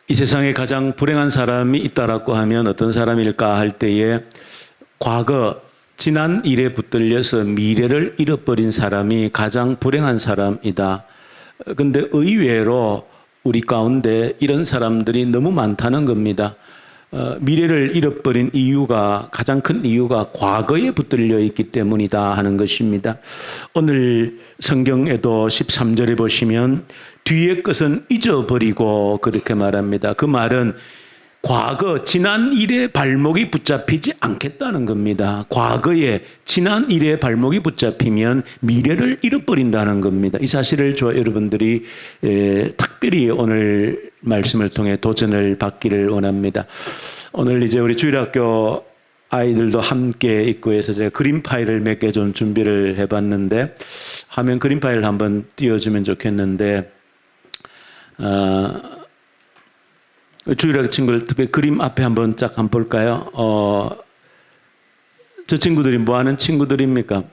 이 세상에 가장 불행한 사람이 있다라고 하면 어떤 사람일까 할 때에 과거 지난 일에 붙들려서 미래를 잃어버린 사람이 가장 불행한 사람이다. 근데 의외로 우리 가운데 이런 사람들이 너무 많다는 겁니다. 미래를 잃어버린 이유가 가장 큰 이유가 과거에 붙들려 있기 때문이다 하는 것입니다. 오늘 성경에도 13절에 보시면 뒤의 것은 잊어버리고 그렇게 말합니다. 그 말은 과거 지난 일에 발목이 붙잡히지 않겠다는 겁니다. 과거에 지난 일에 발목이 붙잡히면 미래를 잃어버린다는 겁니다. 이 사실을 여러분들이 특별히 오늘 말씀을 통해 도전을 받기를 원합니다. 오늘 이제 우리 주일학교 아이들도 함께 있고 해서 제가 그림 파일을 몇 개 좀 준비를 해봤는데 화면 그림 파일을 한번 띄워주면 좋겠는데 주일학교 친구들 특별히 그림 앞에 한번 쫙 한번 볼까요? 저 친구들이 뭐 하는 친구들입니까?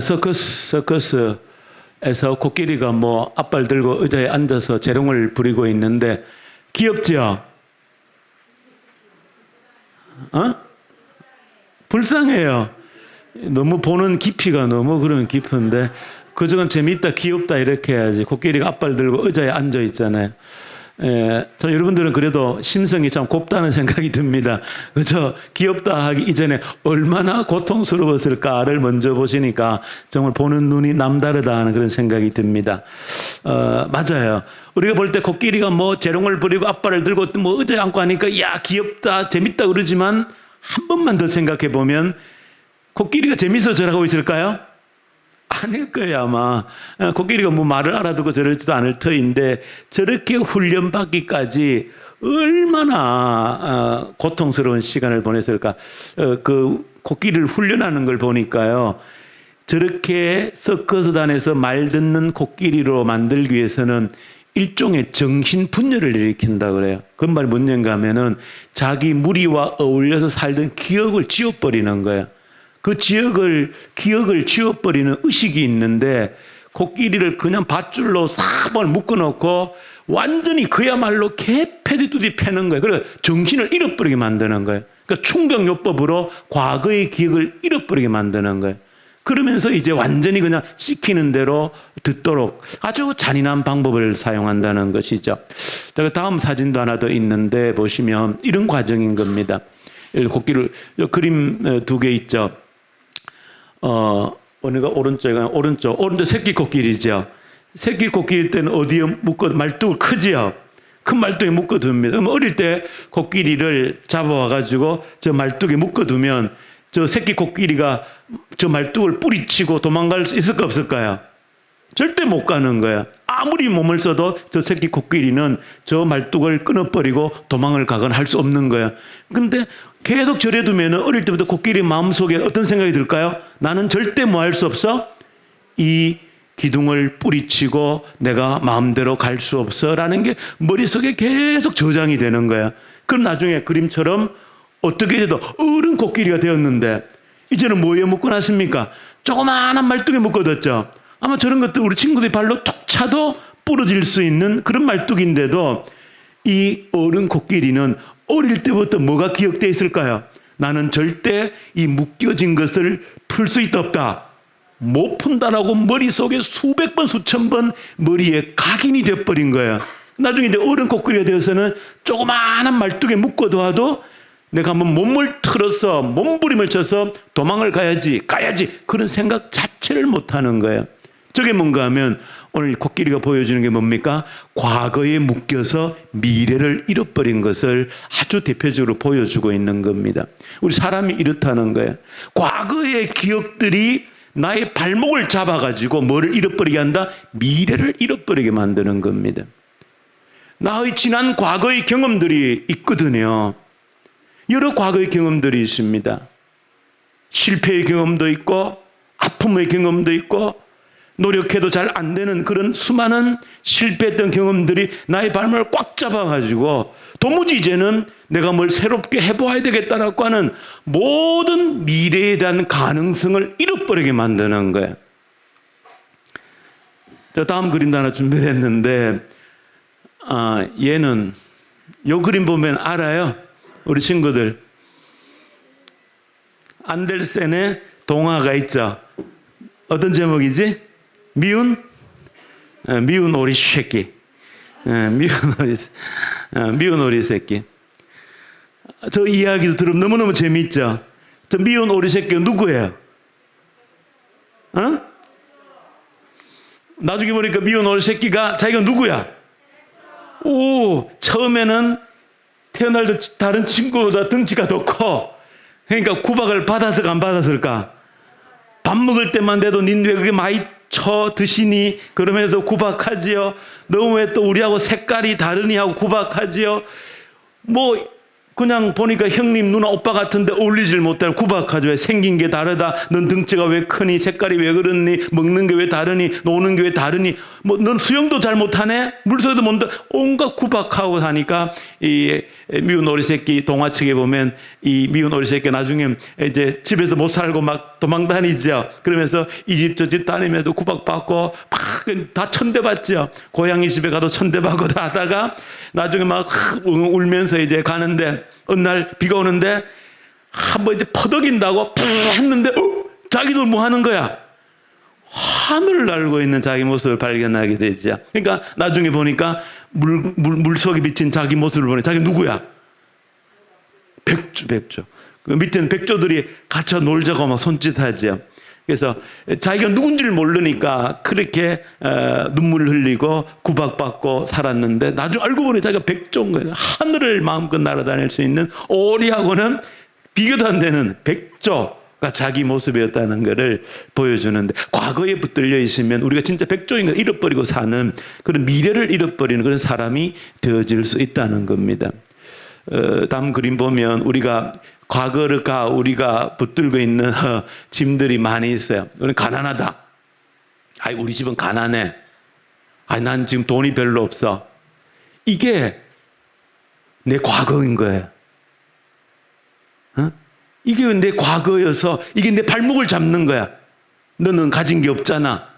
서커스에서 코끼리가 뭐 앞발 들고 의자에 앉아서 재롱을 부리고 있는데 귀엽죠? 불쌍해요. 너무 보는 깊이가 너무 그런 깊은데 그중은 재미있다, 귀엽다 이렇게 해야지. 코끼리가 앞발 들고 의자에 앉아 있잖아요. 저 여러분들은 그래도 심성이 참 곱다는 생각이 듭니다. 그저 귀엽다 하기 이전에 얼마나 고통스러웠을까를 먼저 보시니까 정말 보는 눈이 남다르다 하는 그런 생각이 듭니다. 맞아요. 우리가 볼 때 코끼리가 뭐 재롱을 부리고 앞발을 들고 뭐 의자에 앉고 하니까 야 귀엽다, 재밌다 그러지만 한 번만 더 생각해 보면 코끼리가 재밌어서 저러고 있을까요? 아닐 거예요, 아마. 코끼리가 뭐 말을 알아듣고 저러지도 않을 터인데 저렇게 훈련받기까지 얼마나 고통스러운 시간을 보냈을까. 그 코끼리를 훈련하는 걸 보니까요. 저렇게 서커스단에서 말 듣는 코끼리로 만들기 위해서는 일종의 정신분열을 일으킨다 그래요. 그 말이 뭔가 하면은 자기 무리와 어울려서 살던 기억을 지워버리는 거예요. 그 기억을 지워버리는 의식이 있는데 코끼리를 그냥 밧줄로 싹 묶어놓고 완전히 그야말로 개패디뚜디 패는 거예요. 그래서 정신을 잃어버리게 만드는 거예요. 그러니까 충격요법으로 과거의 기억을 잃어버리게 만드는 거예요. 그러면서 이제 완전히 그냥 시키는 대로 듣도록 아주 잔인한 방법을 사용한다는 것이죠. 제가 다음 사진도 하나 더 있는데 보시면 이런 과정인 겁니다. 코끼리 그림 두 개 있죠. 어느가 오른쪽 새끼 코끼리죠. 새끼 코끼리일 때는 어디에 말뚝을 크지요. 큰 말뚝에 묶어둡니다. 그럼 어릴 때 코끼리를 잡아와가지고 저 말뚝에 묶어두면 저 새끼 코끼리가 저 말뚝을 뿌리치고 도망갈 수 있을까 없을까요? 절대 못 가는 거야. 아무리 몸을 써도 저 새끼 코끼리는 저 말뚝을 끊어버리고 도망을 가거나 할 수 없는 거야. 근데 계속 저래두면 어릴 때부터 코끼리 마음속에 어떤 생각이 들까요? 나는 절대 뭐 할 수 없어? 이 기둥을 뿌리치고 내가 마음대로 갈 수 없어 라는 게 머릿속에 계속 저장이 되는 거야. 그럼 나중에 그림처럼 어떻게 해도 어른 코끼리가 되었는데 이제는 뭐에 묶어놨습니까? 조그마한 말뚝에 묶어뒀죠. 아마 저런 것들 우리 친구들이 발로 툭 차도 부러질 수 있는 그런 말뚝인데도 이 어른 코끼리는 어릴 때부터 뭐가 기억되어 있을까요? 나는 절대 이 묶여진 것을 풀 수 있다 없다. 못 푼다라고 머릿속에 수백 번 수천 번 머리에 각인이 돼버린 거야. 나중에 이제 어른 코끼리가 되어서는 조그마한 말뚝에 묶어둬도 내가 한번 몸을 틀어서 몸부림을 쳐서 도망을 가야지 그런 생각 자체를 못하는 거예요. 저게 뭔가 하면 오늘 코끼리가 보여주는 게 뭡니까? 과거에 묶여서 미래를 잃어버린 것을 아주 대표적으로 보여주고 있는 겁니다. 우리 사람이 이렇다는 거예요. 과거의 기억들이 나의 발목을 잡아가지고 뭐를 잃어버리게 한다? 미래를 잃어버리게 만드는 겁니다. 나의 지난 과거의 경험들이 있거든요. 여러 과거의 경험들이 있습니다. 실패의 경험도 있고 아픔의 경험도 있고 노력해도 잘 안 되는 그런 수많은 실패했던 경험들이 나의 발목을 꽉 잡아가지고 도무지 이제는 내가 뭘 새롭게 해보아야 되겠다라고 하는 모든 미래에 대한 가능성을 잃어버리게 만드는 거예요. 저 다음 그림도 하나 준비를 했는데, 얘는, 요 그림 보면 알아요. 우리 친구들. 안델센의 동화가 있죠. 어떤 제목이지? 미운 오리 새끼. 미운 오리 새끼. 저 이야기도 들으면 너무너무 재밌죠. 저 미운 오리 새끼가 누구예요? 나중에 보니까 미운 오리 새끼가 자기가 누구야? 처음에는 태어날 때 다른 친구보다 덩치가 더 커. 그러니까 구박을 받았을까 안 받았을까? 밥 먹을 때만 돼도 닌 왜 그렇게 많이 쳐 드시니? 그러면서 구박하지요. 너 왜 또 우리하고 색깔이 다르니 하고 구박하지요. 뭐 그냥 보니까 형님 누나 오빠 같은데 어울리질 못하는 구박하죠. 왜 생긴 게 다르다. 넌 등치가 왜 크니? 색깔이 왜 그렇니? 먹는 게 왜 다르니? 노는 게 왜 다르니? 뭐 넌 수영도 잘 못하네? 물속에도 못 온갖 구박하고 하니까 이 미운 오리 새끼 동화책에 보면 이 미운 오리 새끼 나중에 이제 집에서 못 살고 막 도망 다니죠. 그러면서 이 집 저 집 다니면서 구박받고 막 다 천대받죠. 고양이 집에 가도 천대받고 다 하다가 나중에 막 울면서 이제 가는데 어느 날 비가 오는데 한번 이제 퍼덕인다고 푹 했는데 자기도 뭐 하는 거야? 하늘을 날고 있는 자기 모습을 발견하게 되죠. 그러니까 나중에 보니까 물속에 비친 자기 모습을 보니 자기 누구야? 백조. 그 밑에는 백조들이 갇혀 놀자고 막 손짓하죠. 그래서 자기가 누군지를 모르니까 그렇게 눈물을 흘리고 구박받고 살았는데 나중에 알고 보니 자기가 백조인 거예요. 하늘을 마음껏 날아다닐 수 있는 오리하고는 비교도 안 되는 백조가 자기 모습이었다는 것을 보여주는데, 과거에 붙들려 있으면 우리가 진짜 백조인 걸 잃어버리고 사는 그런 미래를 잃어버리는 그런 사람이 되어질 수 있다는 겁니다. 다음 그림 보면 우리가 과거가 우리가 붙들고 있는 짐들이 많이 있어요. 우리는 가난하다. 아이, 우리 집은 가난해. 아이, 난 지금 돈이 별로 없어. 이게 내 과거인 거예요. 이게 내 과거여서 이게 내 발목을 잡는 거야. 너는 가진 게 없잖아.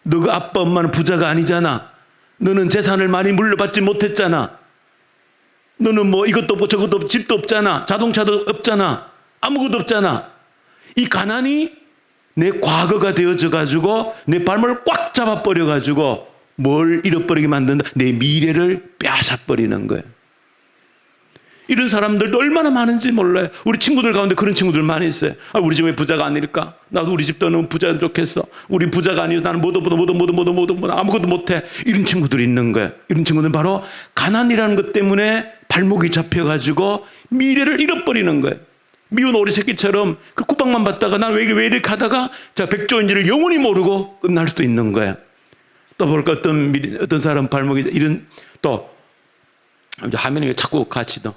너가 아빠 엄마는 부자가 아니잖아. 너는 재산을 많이 물려받지 못했잖아. 너는 뭐 이것도 없고 저것도 없고 집도 없잖아. 자동차도 없잖아. 아무것도 없잖아. 이 가난이 내 과거가 되어져 가지고 내 발목을 꽉 잡아버려 가지고 뭘 잃어버리게 만든다? 내 미래를 빼앗아버리는 거예요. 이런 사람들도 얼마나 많은지 몰라요. 우리 친구들 가운데 그런 친구들 많이 있어요. 우리 집 왜 부자가 아닐까? 나도 우리 집도 너무 부자는 좋겠어. 우린 부자가 아니고 나는 뭐도 아무것도 못해. 이런 친구들이 있는 거예요. 이런 친구들은 바로 가난이라는 것 때문에 발목이 잡혀가지고 미래를 잃어버리는 거예요. 미운 오리 새끼처럼 그 구박만 받다가 난 왜 이렇게 하다가 백조인지를 영원히 모르고 끝날 수도 있는 거예요. 또 볼까 어떤 사람 발목이 이런 또 화면에 자꾸 같이 또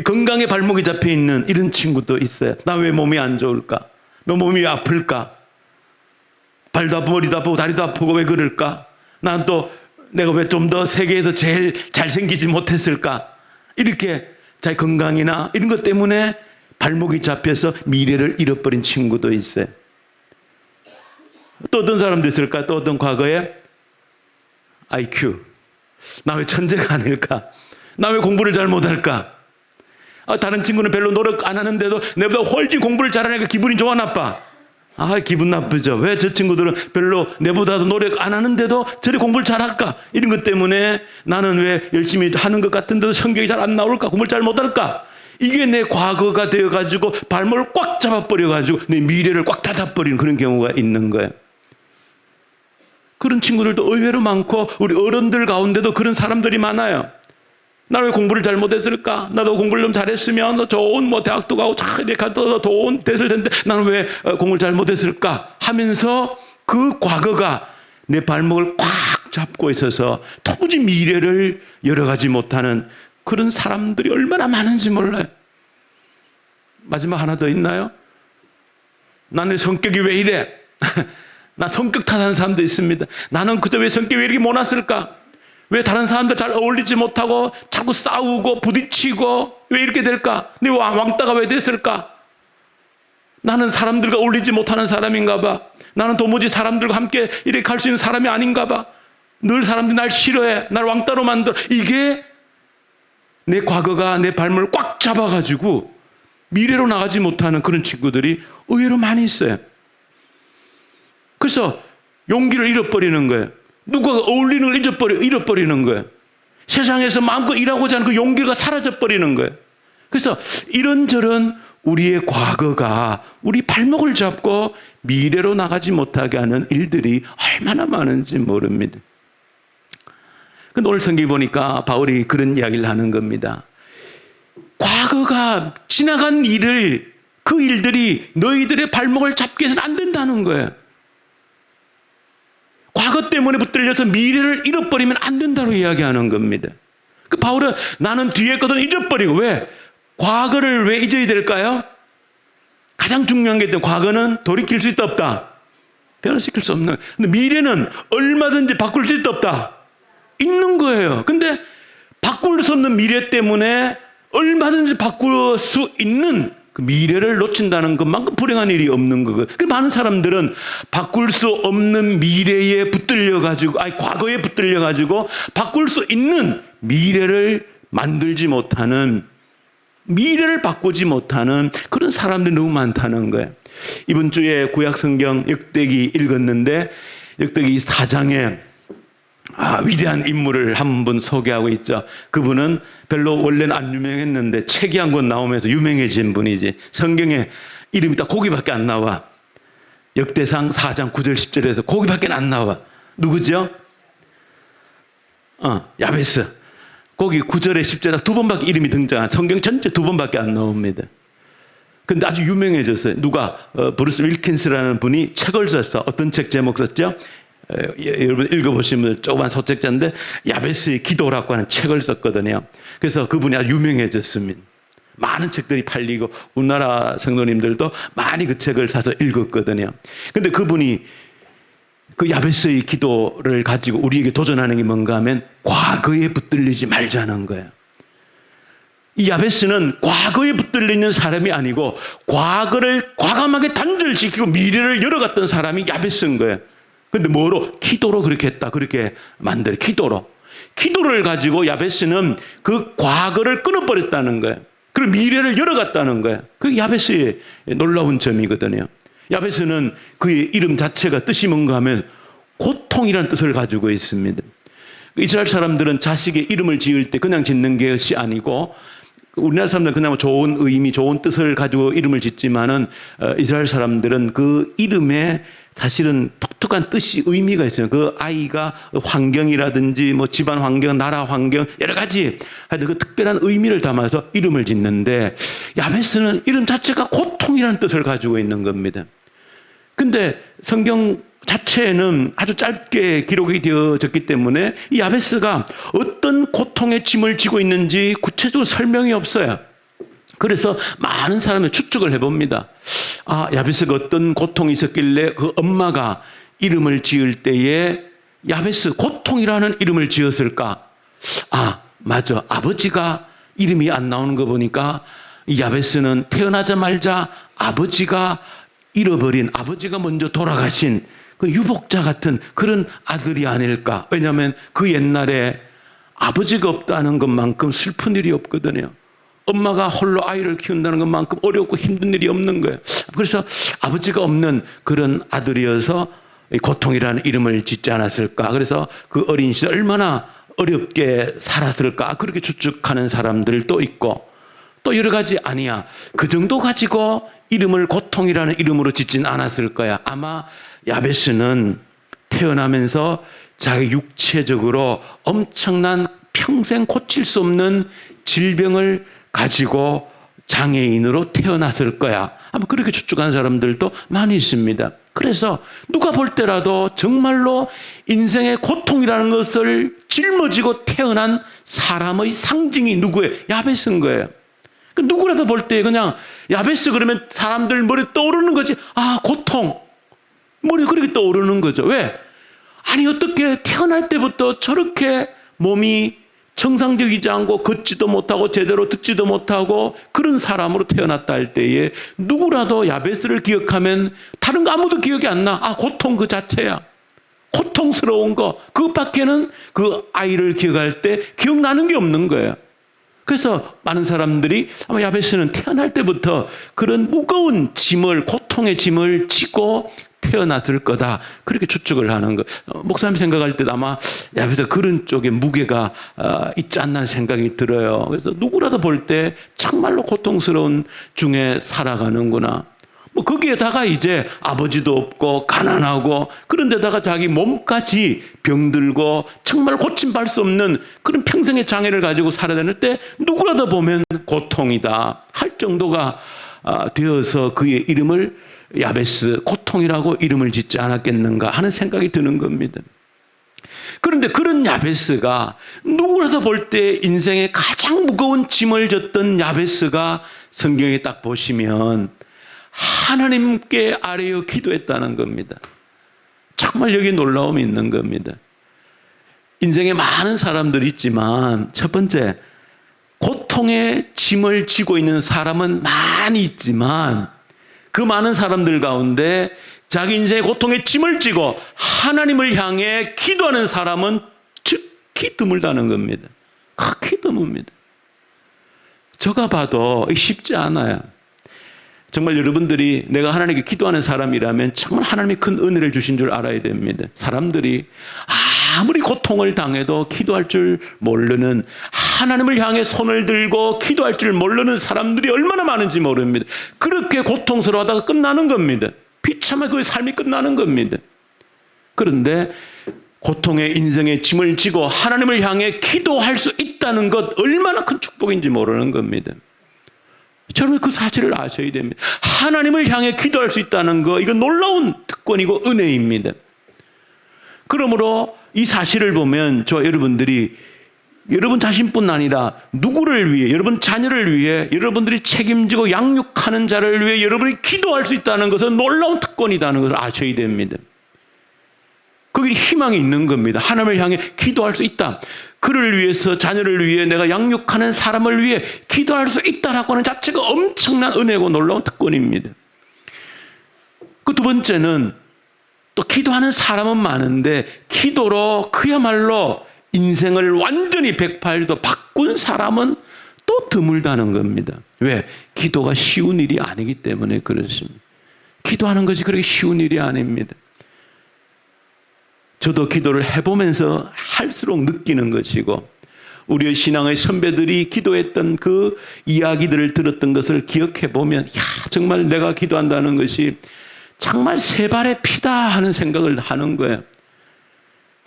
건강에 발목이 잡혀 있는 이런 친구도 있어요. 나 왜 몸이 안 좋을까? 왜 몸이 왜 아플까? 발도 아프고 머리도 아프고 다리도 아프고 왜 그럴까? 난 또 내가 왜 좀 더 세계에서 제일 잘생기지 못했을까? 이렇게 자기 건강이나 이런 것 때문에 발목이 잡혀서 미래를 잃어버린 친구도 있어요. 또 어떤 사람도 있을까? 또 어떤 과거에 IQ. 나 왜 천재가 아닐까? 나 왜 공부를 잘 못할까? 다른 친구는 별로 노력 안 하는데도 내보다 훨씬 공부를 잘하니까 기분이 좋아 나빠? 기분 나쁘죠. 왜 저 친구들은 별로 내보다도 노력 안 하는데도 저리 공부를 잘할까? 이런 것 때문에 나는 왜 열심히 하는 것 같은데도 성격이 잘 안 나올까? 공부를 잘 못할까? 이게 내 과거가 되어가지고 발목을 꽉 잡아버려가지고 내 미래를 꽉 닫아버리는 그런 경우가 있는 거예요. 그런 친구들도 의외로 많고 우리 어른들 가운데도 그런 사람들이 많아요. 나는 왜 공부를 잘 못했을까? 나도 공부를 좀 잘했으면 좋은 대학도 가고 이렇게 가도 좋은 됐을 텐데 나는 왜 공부를 잘 못했을까? 하면서 그 과거가 내 발목을 꽉 잡고 있어서 도무지 미래를 열어가지 못하는 그런 사람들이 얼마나 많은지 몰라요. 마지막 하나 더 있나요? 나는 성격이 왜 이래? 나 성격 탓하는 사람도 있습니다. 나는 그저 왜 성격이 왜 이렇게 못났을까? 왜 다른 사람들 잘 어울리지 못하고 자꾸 싸우고 부딪히고 왜 이렇게 될까? 내 왕따가 왜 됐을까? 나는 사람들과 어울리지 못하는 사람인가 봐. 나는 도무지 사람들과 함께 이렇게 갈 수 있는 사람이 아닌가 봐. 늘 사람들이 날 싫어해. 날 왕따로 만들어. 이게 내 과거가 내 발목을 꽉 잡아가지고 미래로 나가지 못하는 그런 친구들이 의외로 많이 있어요. 그래서 용기를 잃어버리는 거예요. 누가 어울리는 걸 잃어버리는 거예요. 세상에서 마음껏 일하고자 하는 그 용기가 사라져버리는 거예요. 그래서 이런저런 우리의 과거가 우리 발목을 잡고 미래로 나가지 못하게 하는 일들이 얼마나 많은지 모릅니다. 근데 오늘 성경에 보니까 바울이 그런 이야기를 하는 겁니다. 과거가 지나간 일을, 그 일들이 너희들의 발목을 잡게 해서는 안 된다는 거예요. 과거 때문에 붙들려서 미래를 잃어버리면 안 된다고 이야기하는 겁니다. 그 바울은 나는 뒤에 것은 잊어버리고, 왜? 과거를 왜 잊어야 될까요? 가장 중요한 게 있다. 과거는 돌이킬 수 있다 없다? 변화시킬 수 없는. 근데 미래는 얼마든지 바꿀 수 있다 없다? 있는 거예요. 근데 바꿀 수 없는 미래 때문에 얼마든지 바꿀 수 있는 그 미래를 놓친다는 것만큼 불행한 일이 없는 거거든요. 그 많은 사람들은 바꿀 수 없는 미래에 붙들려가지고, 과거에 붙들려가지고 바꿀 수 있는 미래를 만들지 못하는, 미래를 바꾸지 못하는 그런 사람들이 너무 많다는 거예요. 이번 주에 구약 성경 역대기 읽었는데, 역대기 4장에 위대한 인물을 한 분 소개하고 있죠. 그분은 별로 원래는 안 유명했는데 책이 한 권 나오면서 유명해진 분이지. 성경에 이름이 딱 거기밖에 안 나와. 역대상 4장 9절 10절에서 거기밖에 안 나와. 누구죠? 야베스. 거기 9절에 10절에 두 번밖에 이름이 등장한, 성경 전체 두 번밖에 안 나옵니다. 근데 아주 유명해졌어요. 누가? 브루스 윌킨스라는 분이 책을 썼어. 어떤 책 제목 썼죠? 여러분 읽어보시면 조그만 소책자인데 야베스의 기도라고 하는 책을 썼거든요. 그래서 그분이 아주 유명해졌습니다. 많은 책들이 팔리고 우리나라 성도님들도 많이 그 책을 사서 읽었거든요. 근데 그분이 그 야베스의 기도를 가지고 우리에게 도전하는 게 뭔가 하면 과거에 붙들리지 말자는 거예요. 이 야베스는 과거에 붙들리는 사람이 아니고 과거를 과감하게 단절시키고 미래를 열어갔던 사람이 야베스인 거예요. 근데 뭐로? 기도로 그렇게 했다. 그렇게 만들어. 기도를 가지고 야베스는 그 과거를 끊어버렸다는 거예요. 그리고 미래를 열어갔다는 거예요. 그게 야베스의 놀라운 점이거든요. 야베스는 그의 이름 자체가 뜻이 뭔가 하면 고통이라는 뜻을 가지고 있습니다. 이스라엘 사람들은 자식의 이름을 지을 때 그냥 짓는 것이 아니고, 우리나라 사람들은 그냥 좋은 의미, 좋은 뜻을 가지고 이름을 짓지만은 이스라엘 사람들은 그 이름에 사실은 독특한 뜻이, 의미가 있어요. 그 아이가 환경이라든지 뭐 집안 환경, 나라 환경, 여러 가지 하여튼 그 특별한 의미를 담아서 이름을 짓는데, 야베스는 이름 자체가 고통이라는 뜻을 가지고 있는 겁니다. 근데 성경 자체에는 아주 짧게 기록이 되어졌기 때문에 이 야베스가 어떤 고통의 짐을 지고 있는지 구체적으로 설명이 없어요. 그래서 많은 사람이 추측을 해봅니다. 야베스가 어떤 고통이 있었길래 그 엄마가 이름을 지을 때에 야베스, 고통이라는 이름을 지었을까? 맞아. 아버지가 이름이 안 나오는 거 보니까 이 야베스는 태어나자마자 아버지가 잃어버린, 아버지가 먼저 돌아가신 그 유복자 같은 그런 아들이 아닐까. 왜냐하면 그 옛날에 아버지가 없다는 것만큼 슬픈 일이 없거든요. 엄마가 홀로 아이를 키운다는 것만큼 어렵고 힘든 일이 없는 거예요. 그래서 아버지가 없는 그런 아들이어서 고통이라는 이름을 짓지 않았을까. 그래서 그 어린 시절 얼마나 어렵게 살았을까. 그렇게 추측하는 사람들도 있고, 또 여러 가지 아니야. 그 정도 가지고 이름을 고통이라는 이름으로 짓진 않았을 거야. 아마 야베스는 태어나면서 자기 육체적으로 엄청난 평생 고칠 수 없는 질병을 가지고 장애인으로 태어났을 거야. 아마 그렇게 추측하는 사람들도 많이 있습니다. 그래서 누가 볼 때라도 정말로 인생의 고통이라는 것을 짊어지고 태어난 사람의 상징이 누구예요? 야베스인 거예요. 누구라도 볼 때 그냥 야베스 그러면 사람들 머리에 떠오르는 거지. 고통. 머리에 그렇게 떠오르는 거죠. 왜? 아니 어떻게 태어날 때부터 저렇게 몸이 정상적이지 않고 걷지도 못하고 제대로 듣지도 못하고 그런 사람으로 태어났다 할 때에 누구라도 야베스를 기억하면 다른 거 아무도 기억이 안 나. 아, 고통 그 자체야. 고통스러운 거 그것밖에는 그 아이를 기억할 때 기억나는 게 없는 거예요. 그래서 많은 사람들이 아마 야베스는 태어날 때부터 그런 무거운 짐을, 고통의 짐을 지고 태어났을 거다, 그렇게 추측을 하는 거. 목사님 생각할 때도 아마 야베스가 그런 쪽에 무게가 있지 않나 생각이 들어요. 그래서 누구라도 볼 때 정말로 고통스러운 중에 살아가는구나. 뭐 거기에다가 이제 아버지도 없고 가난하고 그런데다가 자기 몸까지 병들고 정말 고침할 수 없는 그런 평생의 장애를 가지고 살아야 되는 때 누구라도 보면 고통이다 할 정도가 되어서 그의 이름을 야베스, 고통이라고 이름을 짓지 않았겠는가 하는 생각이 드는 겁니다. 그런데 그런 야베스가 누구라도 볼 때 인생에 가장 무거운 짐을 졌던 야베스가 성경에 딱 보시면 하나님께 아뢰어 기도했다는 겁니다. 정말 여기 놀라움이 있는 겁니다. 인생에 많은 사람들이 있지만 첫 번째, 고통의 짐을 지고 있는 사람은 많이 있지만 그 많은 사람들 가운데 자기 인생의 고통의 짐을 지고 하나님을 향해 기도하는 사람은 특히 드물다는 겁니다. 극히 드뭅니다. 제가 봐도 쉽지 않아요. 정말 여러분들이 내가 하나님께 기도하는 사람이라면 정말 하나님이 큰 은혜를 주신 줄 알아야 됩니다. 사람들이 아무리 고통을 당해도 기도할 줄 모르는, 하나님을 향해 손을 들고 기도할 줄 모르는 사람들이 얼마나 많은지 모릅니다. 그렇게 고통스러워하다가 끝나는 겁니다. 비참하게 그 삶이 끝나는 겁니다. 그런데 고통의 인생의 짐을 지고 하나님을 향해 기도할 수 있다는 것 얼마나 큰 축복인지 모르는 겁니다. 여러분 그 사실을 아셔야 됩니다. 하나님을 향해 기도할 수 있다는 거, 이건 놀라운 특권이고 은혜입니다. 그러므로 이 사실을 보면 저 여러분들이 여러분 자신뿐 아니라 누구를 위해, 여러분 자녀를 위해, 여러분들이 책임지고 양육하는 자를 위해 여러분이 기도할 수 있다는 것은 놀라운 특권이라는 것을 아셔야 됩니다. 거기 희망이 있는 겁니다. 하나님을 향해 기도할 수 있다. 그를 위해서, 자녀를 위해, 내가 양육하는 사람을 위해 기도할 수 있다라고 하는 자체가 엄청난 은혜고 놀라운 특권입니다. 그 두 번째는 또 기도하는 사람은 많은데 기도로 그야말로 인생을 완전히 180도 바꾼 사람은 또 드물다는 겁니다. 왜? 기도가 쉬운 일이 아니기 때문에 그렇습니다. 기도하는 것이 그렇게 쉬운 일이 아닙니다. 저도 기도를 해보면서 할수록 느끼는 것이고, 우리의 신앙의 선배들이 기도했던 그 이야기들을 들었던 것을 기억해보면, 정말 내가 기도한다는 것이 정말 세 발의 피다 하는 생각을 하는 거예요.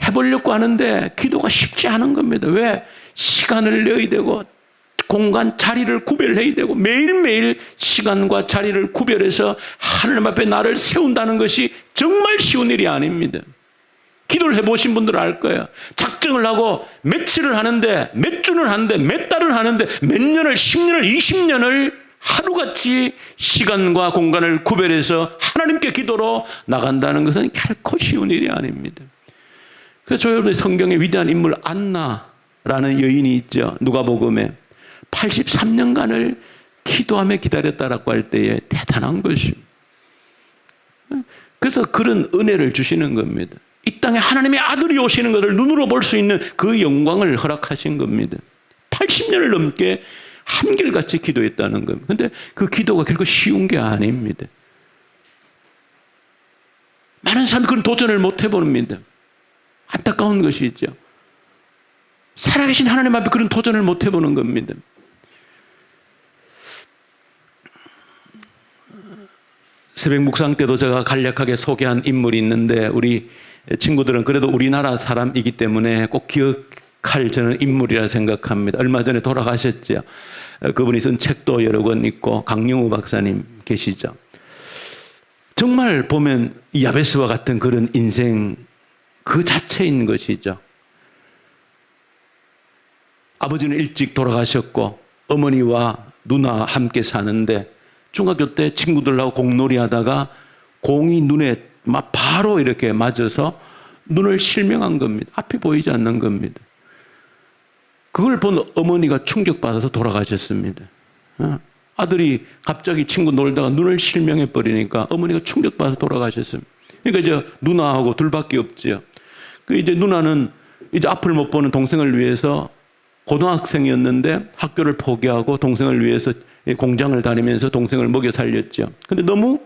해보려고 하는데 기도가 쉽지 않은 겁니다. 왜? 시간을 내야 되고 공간, 자리를 구별해야 되고 매일매일 시간과 자리를 구별해서 하나님 앞에 나를 세운다는 것이 정말 쉬운 일이 아닙니다. 기도를 해보신 분들은 알 거예요. 작정을 하고 며칠을 하는데, 몇 주를 하는데, 몇 달을 하는데, 몇 년을, 10년을, 20년을 하루같이 시간과 공간을 구별해서 하나님께 기도로 나간다는 것은 결코 쉬운 일이 아닙니다. 그래서 저 여러분의 성경에 위대한 인물 안나라는 여인이 있죠. 누가복음에 83년간을 기도하며 기다렸다라고 할 때에 대단한 것입니다. 그래서 그런 은혜를 주시는 겁니다. 이 땅에 하나님의 아들이 오시는 것을 눈으로 볼 수 있는 그 영광을 허락하신 겁니다. 80년을 넘게 한결같이 기도했다는 겁니다. 그런데 그 기도가 결코 쉬운 게 아닙니다. 많은 사람들이 그런 도전을 못 해봅니다. 안타까운 것이 있죠. 살아계신 하나님 앞에 그런 도전을 못 해보는 겁니다. 새벽 묵상 때도 제가 간략하게 소개한 인물이 있는데, 우리 친구들은 그래도 우리나라 사람이기 때문에 꼭 기억할 저는 인물이라 생각합니다. 얼마 전에 돌아가셨죠. 그분이 쓴 책도 여러 권 있고, 강영우 박사님 계시죠. 정말 보면 야베스와 같은 그런 인생 그 자체인 것이죠. 아버지는 일찍 돌아가셨고 어머니와 누나 함께 사는데, 중학교 때 친구들하고 공놀이 하다가 공이 눈에 막 바로 이렇게 맞아서 눈을 실명한 겁니다. 앞이 보이지 않는 겁니다. 그걸 본 어머니가 충격받아서 돌아가셨습니다. 아들이 갑자기 친구 놀다가 눈을 실명해 버리니까 어머니가 충격받아서 돌아가셨습니다. 그러니까 이제 누나하고 둘밖에 없지요. 그 이제 누나는 이제 앞을 못 보는 동생을 위해서 고등학생이었는데 학교를 포기하고 동생을 위해서 공장을 다니면서 동생을 먹여 살렸죠. 근데 너무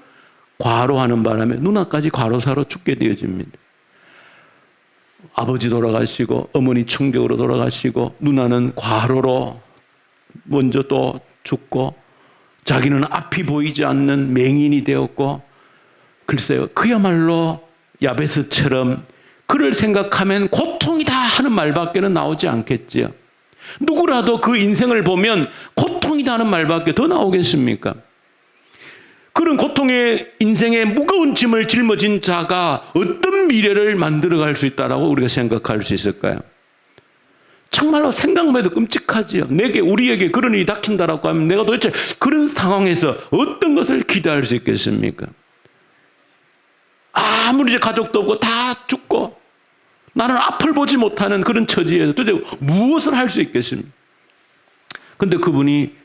과로하는 바람에 누나까지 과로사로 죽게 되어집니다. 아버지 돌아가시고 어머니 충격으로 돌아가시고 누나는 과로로 먼저 또 죽고 자기는 앞이 보이지 않는 맹인이 되었고, 글쎄요, 그야말로 야베스처럼 그를 생각하면 고통이다 하는 말밖에는 나오지 않겠지요. 누구라도 그 인생을 보면 고통이다 하는 말밖에 더 나오겠습니까? 그런 고통의 인생의 무거운 짐을 짊어진 자가 어떤 미래를 만들어갈 수 있다라고 우리가 생각할 수 있을까요? 정말로 생각만 해도 끔찍하지요. 우리에게 그런 일이 닥친다라고 하면 내가 도대체 그런 상황에서 어떤 것을 기대할 수 있겠습니까? 아무리 이제 가족도 없고 다 죽고 나는 앞을 보지 못하는 그런 처지에서 도대체 무엇을 할 수 있겠습니까? 근데 그분이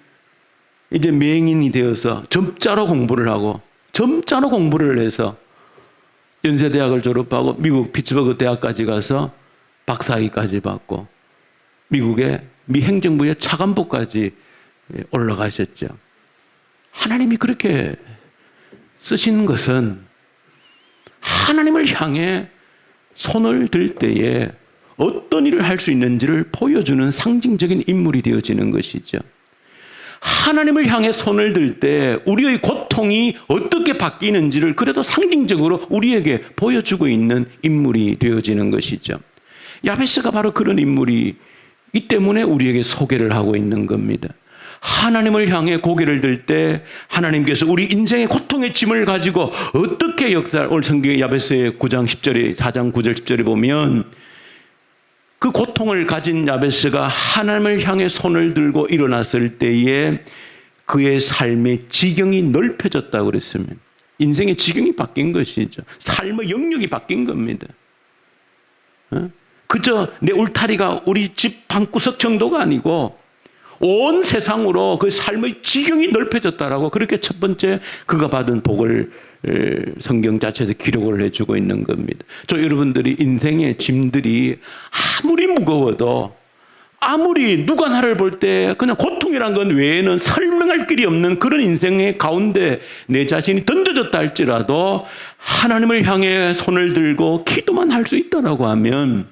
이제 맹인이 되어서 점자로 공부를 하고 점자로 공부를 해서 연세대학을 졸업하고 미국 피츠버그 대학까지 가서 박사학위까지 받고 미국의 미 행정부의 차관보까지 올라가셨죠. 하나님이 그렇게 쓰시는 것은 하나님을 향해 손을 들 때에 어떤 일을 할 수 있는지를 보여주는 상징적인 인물이 되어지는 것이죠. 하나님을 향해 손을 들 때 우리의 고통이 어떻게 바뀌는지를 그래도 상징적으로 우리에게 보여주고 있는 인물이 되어지는 것이죠. 야베스가 바로 그런 인물이기 때문에 우리에게 소개를 하고 있는 겁니다. 하나님을 향해 고개를 들 때 하나님께서 우리 인생의 고통의 짐을 가지고 어떻게 역사를, 오늘 성경의 야베스의 9장 10절에 4장 9절 10절에 보면 그 고통을 가진 야베스가 하나님을 향해 손을 들고 일어났을 때에 그의 삶의 지경이 넓혀졌다고 그랬습니다. 인생의 지경이 바뀐 것이죠. 삶의 영역이 바뀐 겁니다. 그저 내 울타리가 우리 집 방구석 정도가 아니고 온 세상으로 그 삶의 지경이 넓혀졌다라고 그렇게 첫 번째 그가 받은 복을 성경 자체에서 기록을 해주고 있는 겁니다. 저 여러분들이 인생의 짐들이 아무리 무거워도 아무리 누가 나를 볼 때 그냥 고통이란 건 외에는 설명할 길이 없는 그런 인생의 가운데 내 자신이 던져졌다 할지라도 하나님을 향해 손을 들고 기도만 할 수 있다라고 하면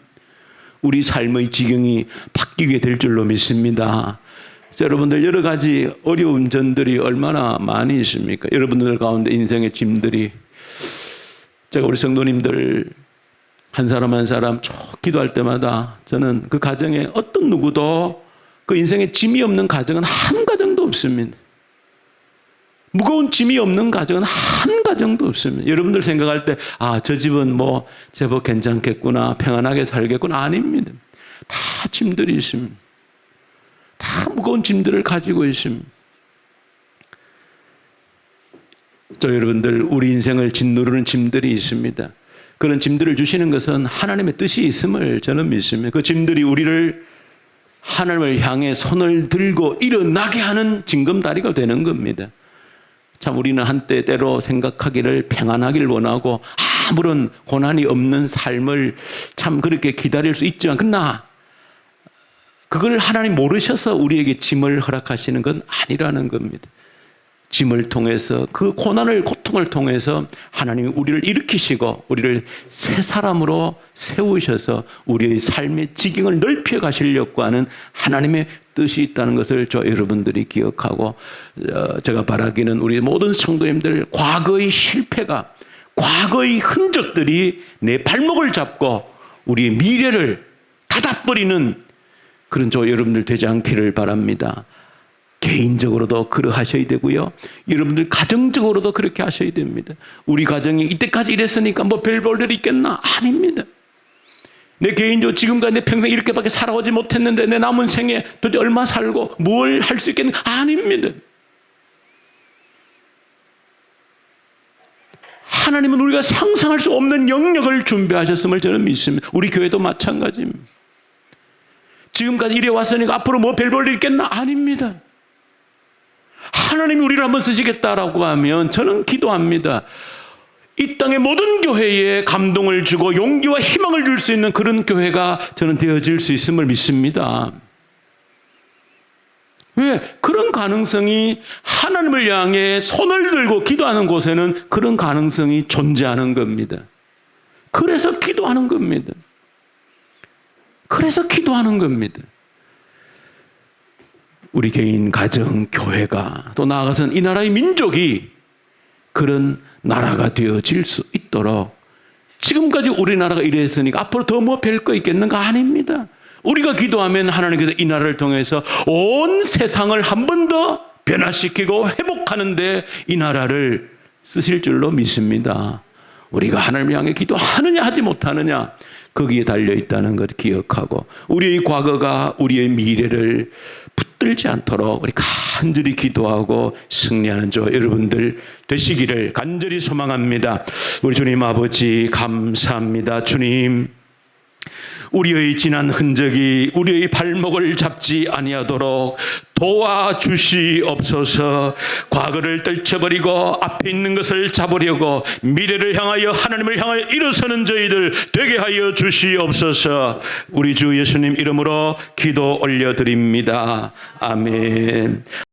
우리 삶의 지경이 바뀌게 될 줄로 믿습니다. 여러분들 여러 가지 어려운 점들이 얼마나 많이 있습니까? 여러분들 가운데 인생의 짐들이, 제가 우리 성도님들 한 사람 한 사람 쭉 기도할 때마다 저는 그 가정에 어떤 누구도 그 인생에 짐이 없는 가정은 한 가정도 없습니다. 무거운 짐이 없는 가정은 한 가정도 없습니다. 여러분들 생각할 때 저 집은 뭐 제법 괜찮겠구나, 평안하게 살겠구나, 아닙니다. 다 짐들이 있습니다. 다 무거운 짐들을 가지고 있습니다. 저 여러분들 우리 인생을 짓누르는 짐들이 있습니다. 그런 짐들을 주시는 것은 하나님의 뜻이 있음을 저는 믿습니다. 그 짐들이 우리를 하나님을 향해 손을 들고 일어나게 하는 징검다리가 되는 겁니다. 참 우리는 한때 때로 생각하기를 평안하기를 원하고 아무런 고난이 없는 삶을 참 그렇게 기다릴 수 있지만 그러나 그걸 하나님 모르셔서 우리에게 짐을 허락하시는 건 아니라는 겁니다. 짐을 통해서 그 고난을 고통을 통해서 하나님이 우리를 일으키시고 우리를 새 사람으로 세우셔서 우리의 삶의 지경을 넓혀 가시려고 하는 하나님의 뜻이 있다는 것을 저 여러분들이 기억하고 제가 바라기는 우리 모든 성도님들 과거의 실패가 과거의 흔적들이 내 발목을 잡고 우리의 미래를 닫아버리는 그런 저 여러분들 되지 않기를 바랍니다. 개인적으로도 그러하셔야 되고요. 여러분들 가정적으로도 그렇게 하셔야 됩니다. 우리 가정이 이때까지 이랬으니까 뭐 별 볼 일 있겠나? 아닙니다. 내 개인적으로 지금까지 내 평생 이렇게밖에 살아오지 못했는데 내 남은 생에 도대체 얼마 살고 뭘 할 수 있겠나? 아닙니다. 하나님은 우리가 상상할 수 없는 영역을 준비하셨음을 저는 믿습니다. 우리 교회도 마찬가지입니다. 지금까지 이래 왔으니까 앞으로 뭐 별 볼 일 있겠나? 아닙니다. 하나님이 우리를 한번 쓰시겠다라고 하면 저는 기도합니다. 이 땅의 모든 교회에 감동을 주고 용기와 희망을 줄 수 있는 그런 교회가 저는 되어질 수 있음을 믿습니다. 왜? 그런 가능성이 하나님을 향해 손을 들고 기도하는 곳에는 그런 가능성이 존재하는 겁니다. 그래서 기도하는 겁니다. 그래서 기도하는 겁니다. 우리 개인, 가정, 교회가 또 나아가서는 이 나라의 민족이 그런 나라가 되어질 수 있도록 지금까지 우리나라가 이랬으니까 앞으로 더 뭐 별 거 있겠는가? 아닙니다. 우리가 기도하면 하나님께서 이 나라를 통해서 온 세상을 한 번 더 변화시키고 회복하는데 이 나라를 쓰실 줄로 믿습니다. 우리가 하나님을 향해 기도하느냐 하지 못하느냐 거기에 달려있다는 것 기억하고 우리의 과거가 우리의 미래를 붙들지 않도록 우리 간절히 기도하고 승리하는 저 여러분들 되시기를 간절히 소망합니다. 우리 주님 아버지 감사합니다. 주님, 우리의 지난 흔적이 우리의 발목을 잡지 아니하도록 도와주시옵소서. 과거를 떨쳐버리고 앞에 있는 것을 잡으려고 미래를 향하여 하나님을 향하여 일어서는 저희들 되게 하여 주시옵소서. 우리 주 예수님 이름으로 기도 올려드립니다. 아멘.